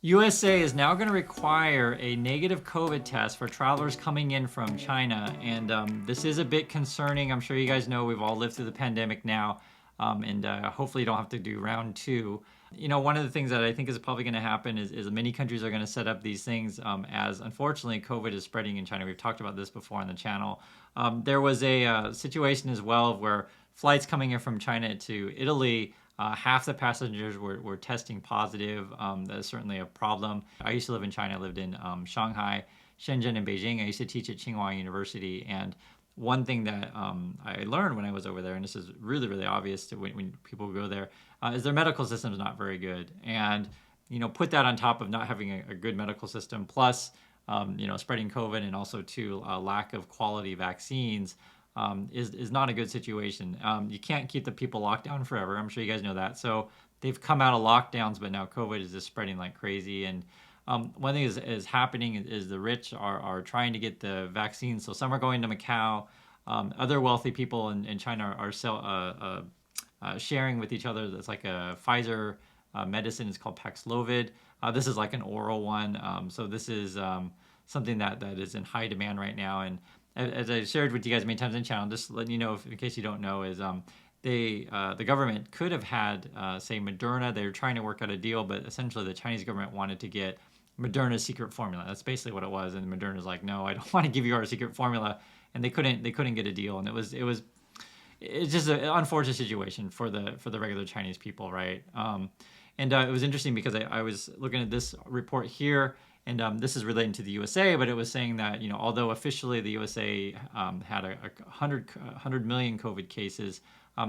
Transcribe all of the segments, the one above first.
USA is now going to require a negative COVID test for travelers coming in from China. And this is a bit concerning. I'm sure you guys know we've all lived through the pandemic now. And hopefully you don't have to do round two. One of the things that I think is probably going to happen is many countries are going to set up these things as unfortunately COVID is spreading in China. We've talked about this before on the channel. There was a situation as well where flights coming in from China to Italy, half the passengers were testing positive. That is certainly a problem. I used to live in China. I lived in Shanghai, Shenzhen, and Beijing. I used to teach at Tsinghua University. And one thing that I learned when I was over there, and this is really, really obvious to when people go there, is their medical system is not very good. And, put that on top of not having a good medical system, plus, spreading COVID and also, too, lack of quality vaccines. Is not a good situation. You can't keep the people locked down forever. I'm sure you guys know that. So they've come out of lockdowns, but now COVID is just spreading like crazy. And one thing is happening is the rich are trying to get the vaccines. So some are going to Macau. Other wealthy people in China are sharing with each other. That's like a Pfizer medicine. It's called Paxlovid. This is like an oral one. So this is something that is in high demand right now. And as I shared with you guys many times in the channel, just letting you know, in case you don't know, is the government could have had, say, Moderna. They were trying to work out a deal, but essentially the Chinese government wanted to get Moderna's secret formula. That's basically what it was, and Moderna's like, no, I don't want to give you our secret formula, and they couldn't get a deal, and it's just an unfortunate situation for the regular Chinese people, right? And it was interesting because I was looking at this report here, and this is relating to the USA, but it was saying that, although officially the USA had 100 million COVID cases,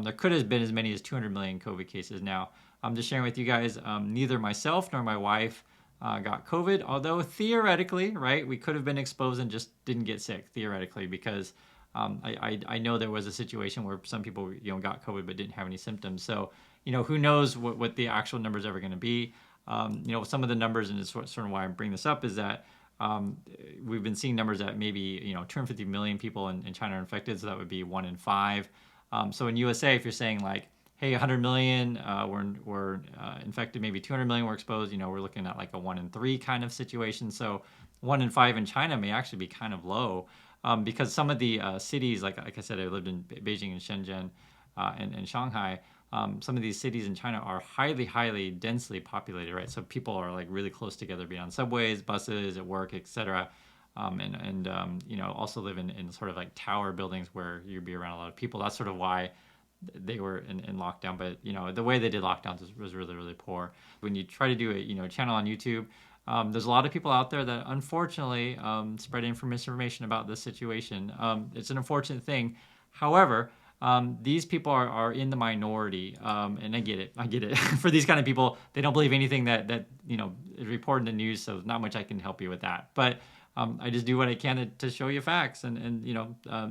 there could have been as many as 200 million COVID cases. Now, I'm just sharing with you guys, neither myself nor my wife got COVID, although theoretically, right, we could have been exposed and just didn't get sick, theoretically, because I know there was a situation where some people, got COVID but didn't have any symptoms. So, who knows what the actual numbers are ever going to be. Some of the numbers, and it's sort of why I bring this up, is that we've been seeing numbers that maybe 250 million people in China are infected, so that would be 1 in 5. So in USA, if you're saying like, hey, 100 million were infected, maybe 200 million were exposed, we're looking at like a 1 in 3 kind of situation. So 1 in 5 in China may actually be kind of low, because some of the cities, like I said, I lived in Beijing and Shenzhen and Shanghai. Some of these cities in China are highly, highly densely populated, right? So people are like really close together, being on subways, buses, at work, etc. Also live in sort of like tower buildings where you'd be around a lot of people. That's sort of why they were in lockdown. But the way they did lockdowns was really, really poor. When you try to do a channel on YouTube, there's a lot of people out there that unfortunately spread misinformation about this situation. It's an unfortunate thing. However, these people are in the minority, and I get it. For these kind of people, they don't believe anything that is reported in the news, so not much I can help you with that. But I just do what I can to show you facts, and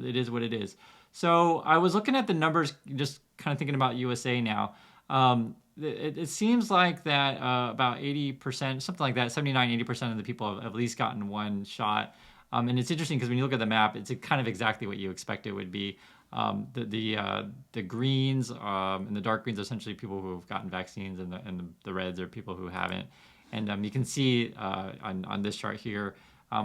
it is what it is. So I was looking at the numbers, just kind of thinking about USA now. It seems like that about 80%, something like that, 79-80% of the people have at least gotten one shot. And it's interesting because when you look at the map, it's kind of exactly what you expect it would be. The greens and the dark greens are essentially people who have gotten vaccines, and the reds are people who haven't. And you can see on this chart here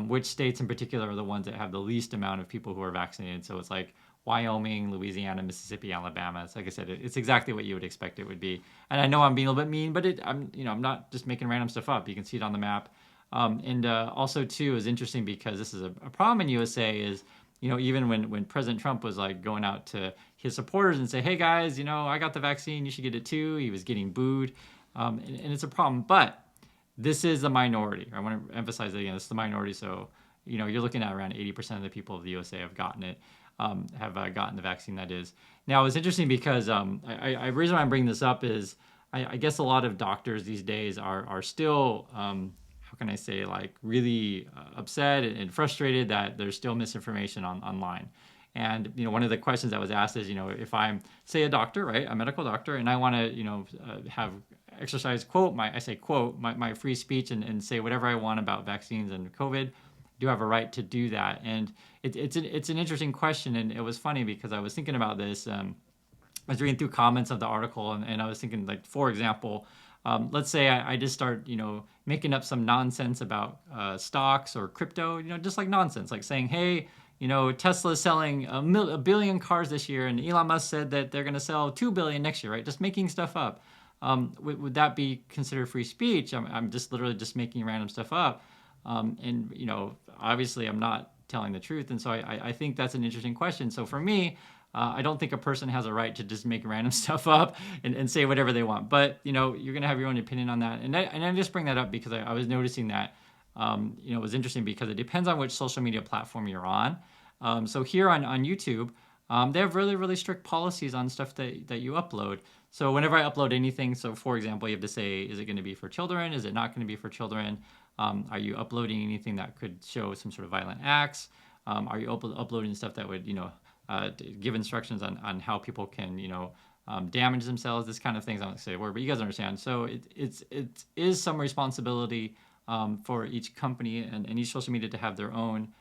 which states in particular are the ones that have the least amount of people who are vaccinated. So it's like Wyoming, Louisiana, Mississippi, Alabama. So like I said, it's exactly what you would expect it would be. And I know I'm being a little bit mean, but I'm not just making random stuff up. You can see it on the map. Also too is interesting because this is a problem in USA is, even when President Trump was like going out to his supporters and say, hey guys, I got the vaccine, you should get it too, he was getting booed. And it's a problem, but this is the minority. I want to emphasize that again, this is the minority. So, you're looking at around 80% of the people of the USA have gotten it, have gotten the vaccine, that is. Now, it's interesting because the reason why I'm bringing this up is I guess a lot of doctors these days are still, how can I say, like really upset and frustrated that there's still misinformation online. And one of the questions that was asked is, if I'm, say, a doctor, right, a medical doctor, and I want to have exercise my free speech and say whatever I want about vaccines and COVID, do I have a right to do that? And it's an interesting question, and it was funny because I was thinking about this. I was reading through comments of the article, and I was thinking, like, for example, Let's say I just start, making up some nonsense about stocks or crypto, just like nonsense, like saying, hey, Tesla's selling a billion cars this year, and Elon Musk said that they're going to sell 2 billion next year, right? Just making stuff up. Would that be considered free speech? I'm just literally just making random stuff up. And, obviously I'm not telling the truth. And so I think that's an interesting question. So for me, I don't think a person has a right to just make random stuff up and say whatever they want. But, you're going to have your own opinion on that. And I just bring that up because I was noticing that, it was interesting because it depends on which social media platform you're on. So here on YouTube, they have really, really strict policies on stuff that you upload. So whenever I upload anything, so for example, you have to say, is it going to be for children? Is it not going to be for children? Are you uploading anything that could show some sort of violent acts? Are you uploading stuff that would, give instructions on how people can, damage themselves? This kind of things. I don't say a word, but you guys understand. So it is some responsibility for each company and each social media to have their own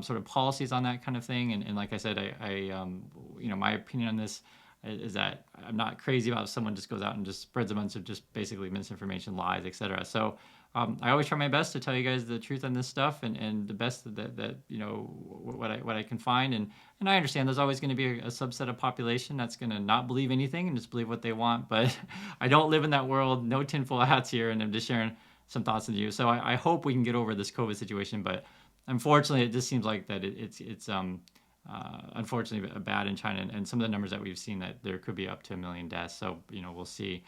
sort of policies on that kind of thing. And like I said, my opinion on this is that I'm not crazy about if someone just goes out and just spreads a bunch of just basically misinformation, lies, etc. So I always try my best to tell you guys the truth on this stuff and the best that what I can find. And I understand there's always going to be a subset of population that's going to not believe anything and just believe what they want. But I don't live in that world. No tinfoil hats here, and I'm just sharing some thoughts with you. So I hope we can get over this COVID situation. But unfortunately, it just seems like that it's unfortunately bad in China, and some of the numbers that we've seen that there could be up to 1 million deaths. So we'll see.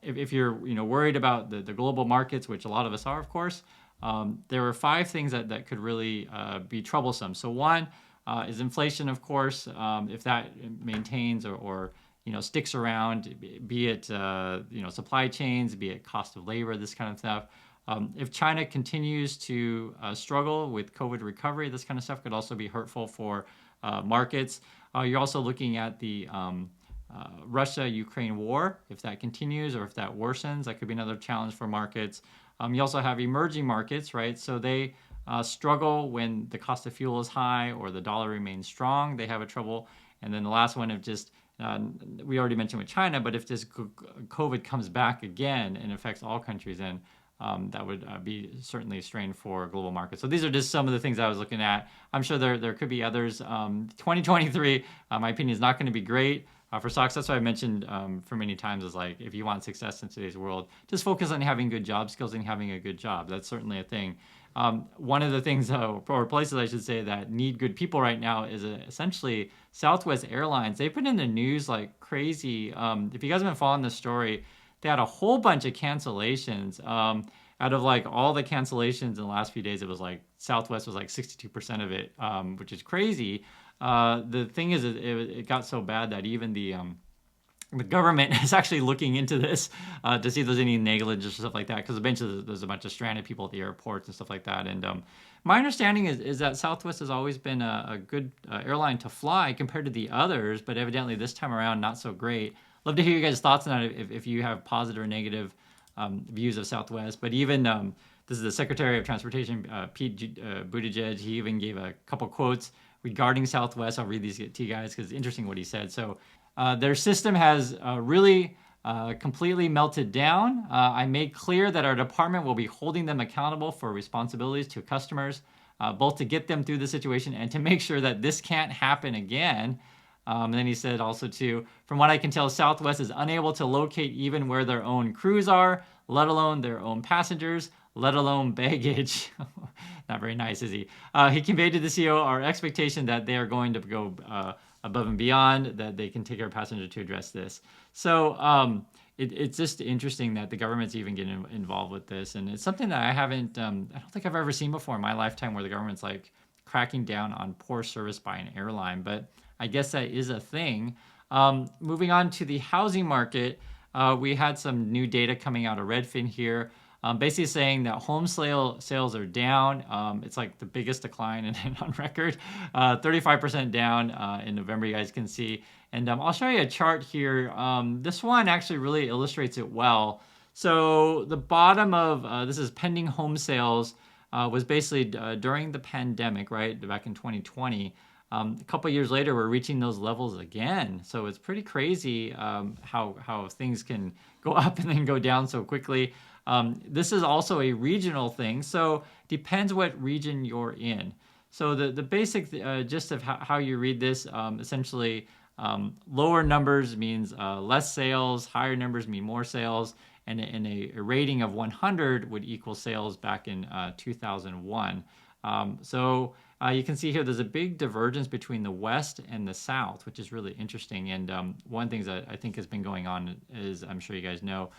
If you're worried about the global markets, which a lot of us are, of course, there are 5 things that could really be troublesome. So one is inflation, of course. If that maintains or sticks around, be it supply chains, be it cost of labor, this kind of stuff. If China continues to struggle with COVID recovery, this kind of stuff could also be hurtful for markets. You're also looking at the Russia-Ukraine war. If that continues or if that worsens, that could be another challenge for markets. You also have emerging markets, right? So they struggle when the cost of fuel is high or the dollar remains strong. They have a trouble. And then the last one of just, we already mentioned with China, but if this COVID comes back again and affects all countries, then that would be certainly a strain for global markets. So these are just some of the things I was looking at. I'm sure there could be others. 2023, my opinion, is not going to be great for stocks. That's why I mentioned for many times is like, if you want success in today's world, just focus on having good job skills and having a good job. That's certainly a thing. One of the things, or places I should say, that need good people right now is essentially Southwest Airlines. They've been in the news like crazy. If you guys have been following this story, they had a whole bunch of cancellations. Out of like all the cancellations in the last few days, it was like Southwest was like 62% of it, which is crazy. The thing is, it got so bad that even the government is actually looking into this to see if there's any negligence or stuff like that, because eventually there's a bunch of stranded people at the airports and stuff like that. And my understanding is that Southwest has always been a good airline to fly compared to the others, but evidently this time around not so great. Love to hear you guys' thoughts on that if you have positive or negative views of Southwest. But even this is the Secretary of Transportation, Pete Buttigieg. He even gave a couple quotes regarding Southwest. I'll read these to you guys because it's interesting what he said. So their system has really completely melted down. I made clear that our department will be holding them accountable for responsibilities to customers, both to get them through the situation and to make sure that this can't happen again. And then he said also too, from what I can tell, Southwest is unable to locate even where their own crews are, let alone their own passengers, let alone baggage. Not very nice, is he? He conveyed to the CEO our expectation that they are going to go above and beyond, that they can take care of passengers to address this. So it's just interesting that the government's even getting involved with this. And it's something that I haven't, I don't think I've ever seen before in my lifetime where the government's like cracking down on poor service by an airline. But I guess that is a thing. Moving on to the housing market, we had some new data coming out of Redfin here, basically saying that home sales are down. It's like the biggest decline on record, 35% down in November, you guys can see. And I'll show you a chart here. This one actually really illustrates it well. So the bottom of this is pending home sales was basically during the pandemic, right, back in 2020. A couple years later, we're reaching those levels again. So it's pretty crazy how things can go up and then go down so quickly. This is also a regional thing, so depends what region you're in. So the basic gist of how you read this, essentially, lower numbers means less sales, higher numbers mean more sales, and a rating of 100 would equal sales back in 2001. So you can see here there's a big divergence between the West and the South, which is really interesting. And one thing that I think has been going on is, I'm sure you guys know,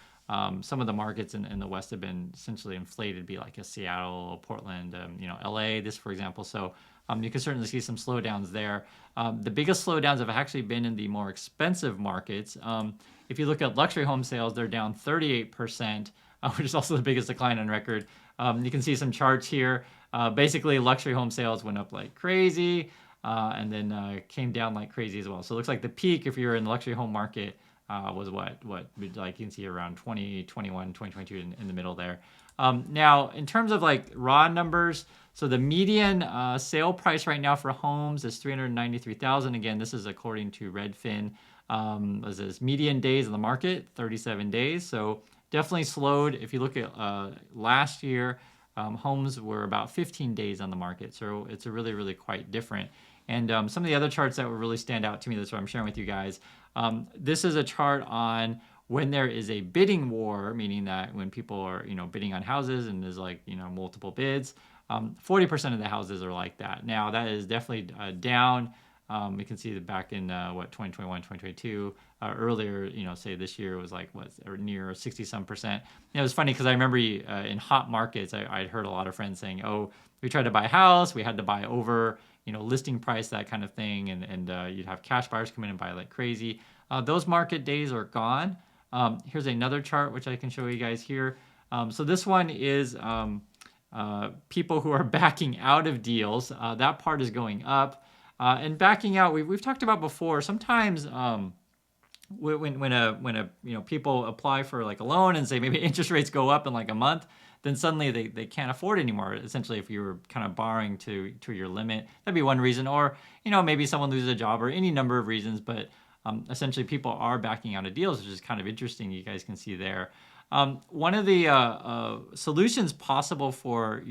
some of the markets in the West have been essentially inflated, be like a Seattle, Portland, LA, this for example. So you can certainly see some slowdowns there. The biggest slowdowns have actually been in the more expensive markets. If you look at luxury home sales, they're down 38%, which is also the biggest decline on record. You can see some charts here. Basically, luxury home sales went up like crazy and then came down like crazy as well. So it looks like the peak, if you're in the luxury home market, was what like you can see around 2021, 2022 in the middle there. Now, in terms of like raw numbers, so the median sale price right now for homes is 393,000. Again, this is according to Redfin. This is median days in the market, 37 days. So definitely slowed. If you look at last year, homes were about 15 days on the market. So it's a really, really quite different. And some of the other charts that would really stand out to me, that's what I'm sharing with you guys. This is a chart on when there is a bidding war, meaning that when people are, bidding on houses and there's like, multiple bids, 40% of the houses are like that. Now that is definitely down. We can see that back in 2021, 2022, earlier, say this year was like or near 60 some percent. It was funny because I remember in hot markets, I'd heard a lot of friends saying, "Oh, we tried to buy a house, we had to buy over, listing price, that kind of thing, and you'd have cash buyers come in and buy like crazy." Those market days are gone. Here's another chart which I can show you guys here. So this one is people who are backing out of deals. That part is going up. And backing out, we've talked about before. Sometimes when people apply for like a loan and say maybe interest rates go up in like a month, then suddenly they can't afford it anymore. Essentially, if you were kind of borrowing to your limit, that'd be one reason. Or maybe someone loses a job, or any number of reasons. But essentially, people are backing out of deals, which is kind of interesting. You guys can see there. One of the solutions possible for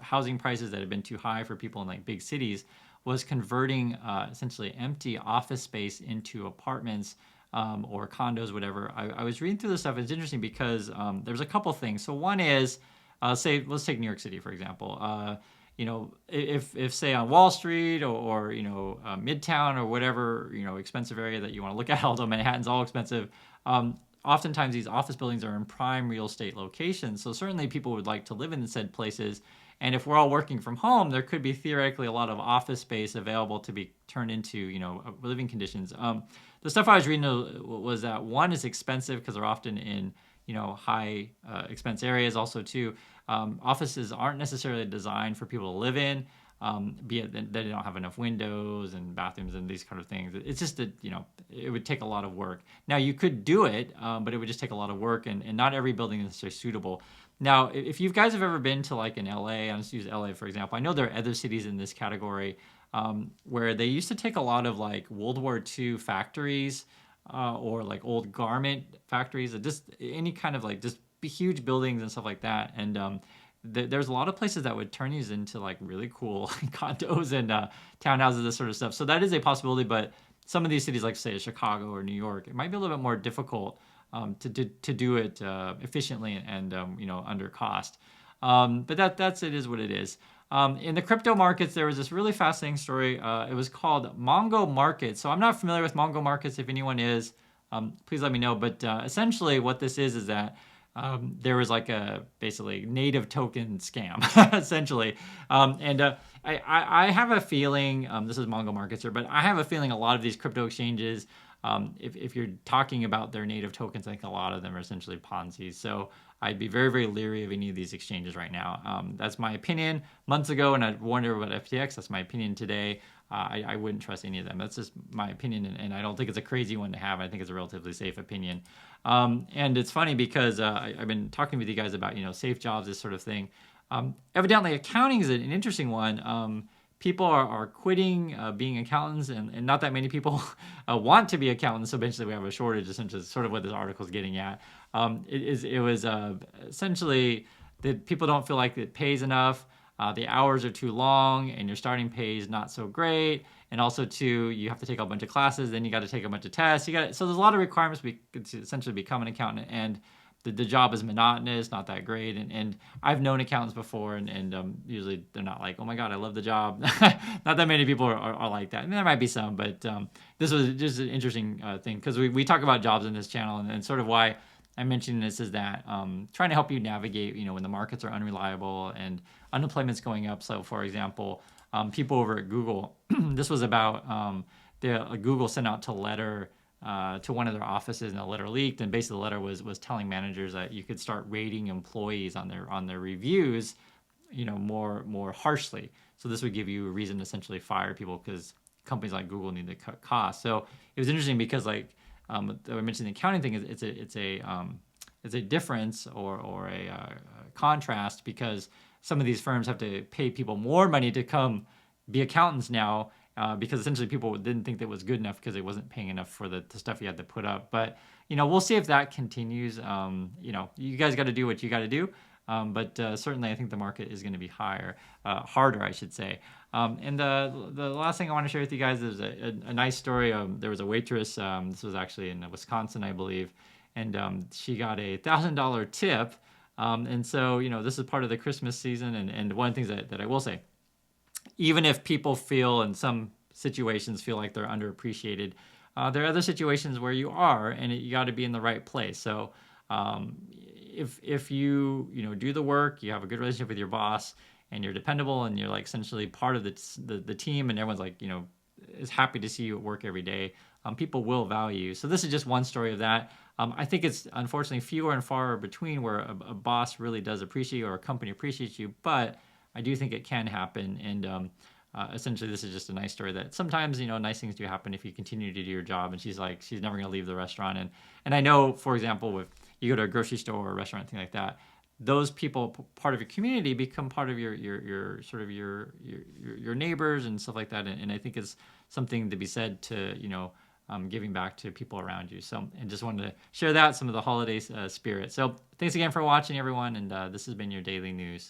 housing prices that have been too high for people in like big cities was converting essentially empty office space into apartments or condos, whatever. I was reading through this stuff. It's interesting because there's a couple things. So one is, let's take New York City, for example. If say on Wall Street or Midtown or whatever, expensive area that you want to look at, although Manhattan's all expensive, oftentimes these office buildings are in prime real estate locations. So certainly people would like to live in said places. And if we're all working from home, there could be theoretically a lot of office space available to be turned into, living conditions. The stuff I was reading was that one is expensive because they're often in, high expense areas. Also, too, offices aren't necessarily designed for people to live in. Be it that they don't have enough windows and bathrooms and these kind of things. It's just that, it would take a lot of work. Now, you could do it, but it would just take a lot of work, and not every building is necessarily suitable. Now, if you guys have ever been to like in LA, I'll just use LA for example. I know there are other cities in this category where they used to take a lot of like World War II factories or like old garment factories, or just any kind of like just huge buildings and stuff like that. And there's a lot of places that would turn these into like really cool condos and townhouses, this sort of stuff. So that is a possibility, but some of these cities, like say Chicago or New York, it might be a little bit more difficult to do it efficiently and under cost. But that's it is what it is. In the crypto markets, there was this really fascinating story. It was called Mongo Markets. So I'm not familiar with Mongo Markets. If anyone is, please let me know. But essentially what this is that there was like a basically native token scam, essentially. I have a feeling, this is Mongo Markets here, but I have a feeling a lot of these crypto exchanges, if you're talking about their native tokens, I think a lot of them are essentially Ponzi's. So I'd be very, very leery of any of these exchanges right now. That's my opinion months ago, and I warned everyone about FTX. That's my opinion today. I wouldn't trust any of them. That's just my opinion, and I don't think it's a crazy one to have. I think it's a relatively safe opinion. And it's funny because I've been talking with you guys about safe jobs, this sort of thing. Evidently, accounting is an interesting one. people are quitting being accountants, and not that many people want to be accountants. So eventually we have a shortage, essentially, sort of what this article is getting at. It was essentially that people don't feel like it pays enough. The hours are too long, and your starting pay is not so great. And also, too, you have to take a bunch of classes, then you got to take a bunch of tests. So there's a lot of requirements to essentially become an accountant, and the job is monotonous, not that great. And I've known accountants before, and usually they're not like, oh my God, I love the job. Not that many people are like that. And there might be some, but this was just an interesting thing because we talk about jobs in this channel, and sort of why I'm mentioning this is that trying to help you navigate, when the markets are unreliable and unemployment's going up. So, for example, people over at Google, this was about Google sent out a letter to one of their offices, and the letter leaked. And basically, the letter was telling managers that you could start rating employees on their reviews, more harshly. So this would give you a reason to essentially fire people because companies like Google need to cut costs. So it was interesting because I mentioned the accounting thing. It's a difference or a contrast because some of these firms have to pay people more money to come be accountants now because essentially people didn't think that was good enough because it wasn't paying enough for the stuff you had to put up. But we'll see if that continues. You guys got to do what you got to do. But certainly, I think the market is going to be harder, I should say. And the last thing I want to share with you guys is a nice story. There was a waitress. This was actually in Wisconsin, I believe, and she got a $1,000 tip. And so, this is part of the Christmas season. And one of the things that I will say, even if people feel in some situations feel like they're underappreciated, there are other situations where you are, and you got to be in the right place. So if you do the work, you have a good relationship with your boss, and you're dependable, and you're like essentially part of the team, and everyone's like is happy to see you at work every day, people will value you. So this is just one story of that. I think it's unfortunately fewer and far between where a boss really does appreciate you or a company appreciates you, but I do think it can happen. And essentially, this is just a nice story that sometimes nice things do happen if you continue to do your job. And she's never going to leave the restaurant. And I know, for example, if you go to a grocery store or a restaurant, thing like that, those people, part of your community, become part of your sort of your neighbors and stuff like that. And I think it's something to be said to giving back to people around you. So, and just wanted to share that, some of the holiday spirit. So thanks again for watching, everyone. And this has been your daily news.